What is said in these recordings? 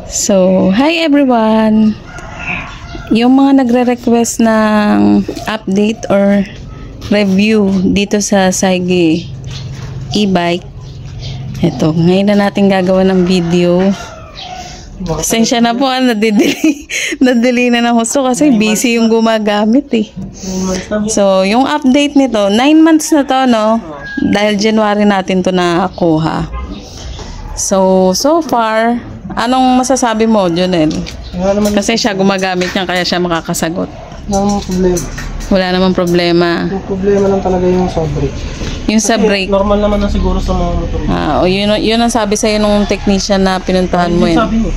So, hi everyone! Yung mga nagre-request ng update or review dito sa Saigi e-bike, ito, ngayon na natin gagawa ng video. Pasensya na po, nadili na ng husto kasi busy yung gumagamit eh. So, yung update nito, 9 months na to, no? Dahil January natin to nakuha. So far, anong masasabi mo, Jonel? Kasi siya gumagamit niya, kaya siya makakasagot. Walang problema. Wala namang problema. Yung problema lang talaga yung sa brake. Yung sa brake. Normal naman na siguro sa mga motor. Yun ang sabi sa'yo nung technician na pinuntahan mo yun. Sabi mo.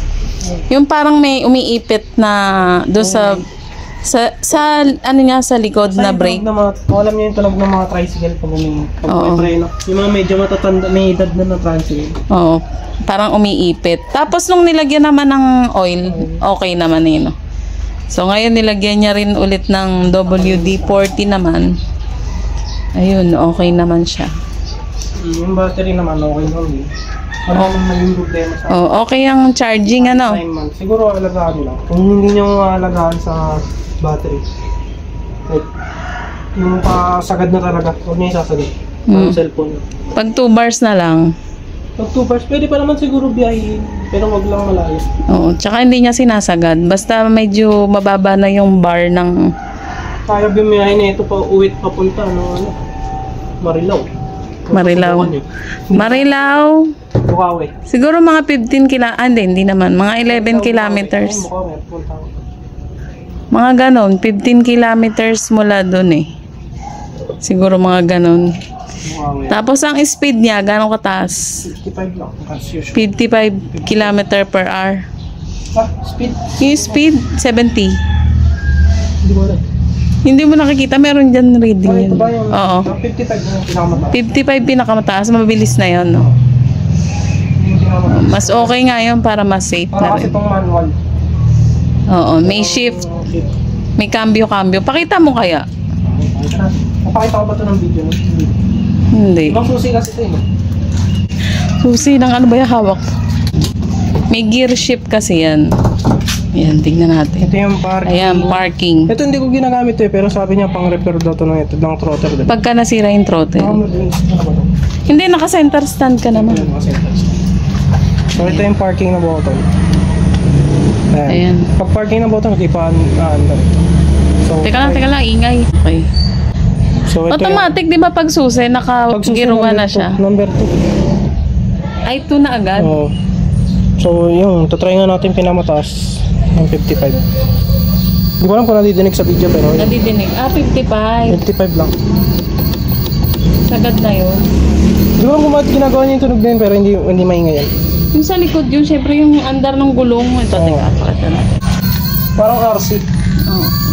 Yung parang may umiipit na doon sa ano niya, sa likod na brake. Alam niyo yung tunog ng mga tricycle pag may preno. Yung mga medyo matatanda, may edad na tricycle. Oo. Parang umiipit. Tapos nung nilagyan naman ng oil, okay naman eh, no? So ngayon nilagyan niya rin ulit ng WD-40 naman. Ayun, okay naman siya. Yung battery naman okay naman. Wala naman naging problema sa okay ang charging, ano? 9 months. Siguro alagaan nyo lang. Kung hindi nyo alagaan sa battery, like, yung pasagad na talaga, huwag nyo isasagad. Ang cellphone. Pag 2 bars na lang. Pag 2 bars, pwede pa naman siguro biyahin. Pero wag lang malayo. Oo, tsaka hindi niya sinasagad. Basta medyo mababa na yung bar ng... Kaya bumiyahin na ito pa, uwit papunta, ano, Marilao. Bukawi. Siguro mga 15 hindi naman. Mga 11 kilometers. Mga ganon, 15 kilometers mula dun eh. Siguro mga ganon. Tapos ang speed niya, gano'ng kataas? 55 lang. 55 km per hour. Speed? Yung speed, 70. Hindi mo rin. Hindi mo nakikita, meron dyan reading yun. Ito ba yung Oo. 55 yung pinakamataas? 55 pinakamataas, mabilis na yun, no? Mas okay nga yun para mas safe na kasi rin. itong manual. Oo, may shift. May cambio-cambio. Pakita mo kaya? Napakita ko ba ito ng video? Hindi. Ibang susi kasi ito eh. Susi ng ano ba yung hawak? May gear shift kasi yan. Yan, tingnan natin. Ito yung parking. Ayan, parking. Ito hindi ko ginagamit eh, pero sabi niya pang repair daw ito ng throttle. Pagka nasira yung throttle. Hindi, naka-center stand ka naman. So ito yung parking na button. Ayan. Pag parking na button, hindi pa under. So, Teka lang, ingay. Okay. So, automatic, di ba pag susi, naka-giruan na siya? Number 2. Ay, 2 na agad? Oo. So, yun. Tatry nga natin pinamataas. Yung 55. Hindi ko alam kung nadidinig sa video, pero... Nadidinig. 55. 55 lang. Sagad na yun. Hindi ko alam kung bakit ginagawa niya yung tunog na yun, pero hindi maingay yan. Yung sa likod yun, syempre yung andar ng gulong. Ito, teka, pakita natin. Parang RC.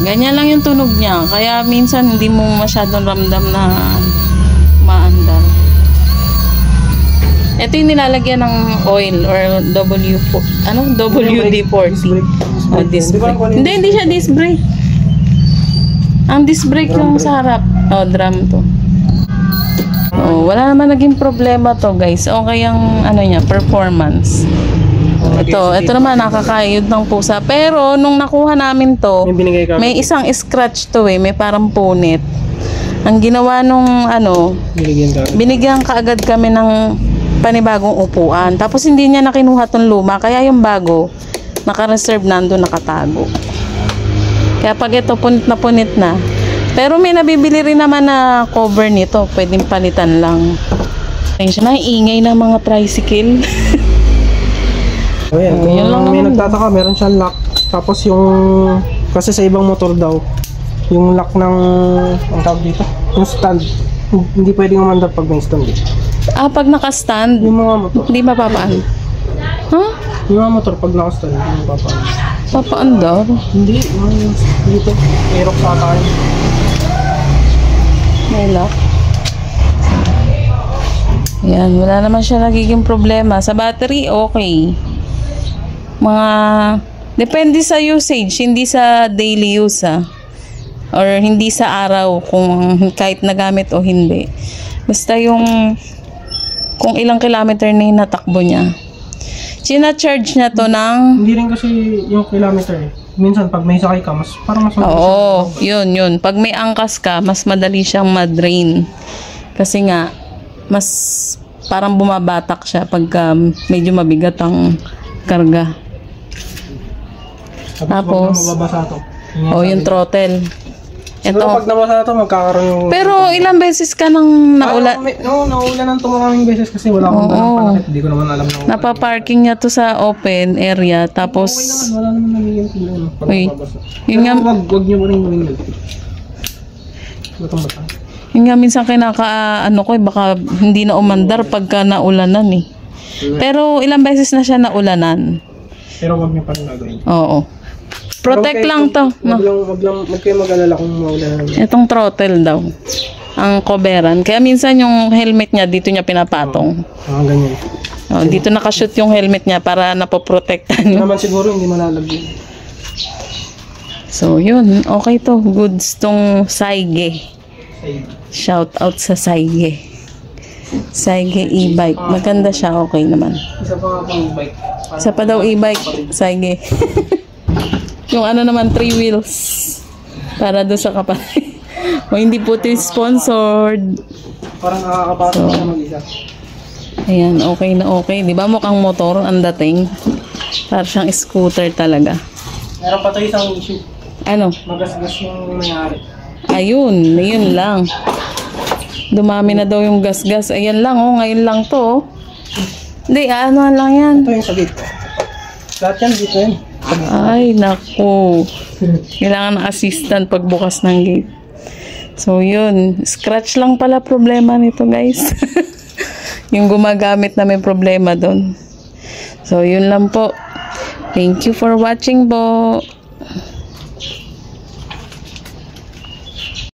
Ganyan lang yung tunog niya. Kaya minsan hindi mo masyadong ramdam na maandar. Ito yung nilalagyan ng oil or WD-40. Disc brake. Hindi siya disc brake. Ang disc brake yung sa harap. Drum to. Wala naman naging problema to, guys. Okay ang ano niya, performance. Ito naman nakakayod ng pusa. Pero nung nakuha namin to, may isang scratch to eh, may parang punit. Ang ginawa nung binigyan kaagad kami ng panibagong upuan. Tapos hindi niya nakinuha tong luma, kaya yung bago naka-reserve nando, nakatago. Kaya pag ito punit na. Pero may nabibili rin naman na cover nito, pwedeng palitan lang. Ayun na, ingay ng mga tricycle. Ayan, may nagtataka, meron siyang lock. Tapos yung, kasi sa ibang motor daw, yung lock ng, ang tawag dito, yung stand, hindi pwedeng umandar pag may stand dito. Pag naka-stand, yung mga motor, hindi mapapaan. Yung mga motor, pag naka-stand, hindi mapapaan. Papaandar? Hindi, dito, aerox sa tayo. May lock. Yan, wala naman siya nagiging problema. Sa battery, okay. Depende sa usage, hindi sa daily use or hindi sa araw kung kahit nagamit o hindi. Basta yung kung ilang kilometer na yung natakbo niya. Sina-charge niya to ng... Hindi rin kasi yung kilometer eh. Minsan pag may sakay ka, mas parang mas Oo, yun. Pag may angkas ka, mas madali siyang ma-drain. Kasi nga, mas parang bumabatak siya pagka medyo mabigat ang karga. Tapos, mababasa to. yung throttle. Siguro pag nabasa to, magkakaroon yung... Pero ilang beses ka nang naulan? Naulan ng maraming beses kasi wala akong dalang panakit. Hindi ko naman alam na... Napaparking niya to sa open area, tapos... Okay naman, wala naman nagiging problema pag Uy, nababasa. yun nga, Wag niyo mo rin gawin yun. Batang-bata. yun nga minsan baka hindi na umandar pagka naulanan eh. Pero ilang beses na siya naulanan. Pero wag niyo pa rin gagawin. Oo. Protect lang to. No? Wag kayo mag-alala kung maulan na. Itong throttle daw. Ang coveran. Kaya minsan yung helmet niya, dito niya pinapatong. Ganyan. Dito nakashoot yung helmet niya para napoprotektan Hindi niya. naman siguro hindi malalagyan. So, yun. Okay to. Goods tong Saige. Shout out sa Saige. Saige e-bike. Maganda siya. Okay naman. Isa pa nga pang bike. Isa pa daw e-bike. Saige. Yung ano naman, 3 wheels. Para doon sa kapatid. O hindi po ito sponsored. Parang nakakapasok siya mag-isa. Ayan, okay na okay. Di ba mukhang motor ang dating? Para siyang scooter talaga. Meron pa tayo isang issue. Ano? Magasgas yung nangyari. Ayun lang. Dumami na daw yung gas-gas. Ayan lang, ngayon lang to. Hindi, ano lang yan. Ito yung sabit. Lahat yan, dito yan. Ay, naku. Kailangan ng assistant pagbukas ng gate. So, yun. Scratch lang pala problema nito, guys. Yung gumagamit na may problema doon. So, yun lang po. Thank you for watching po.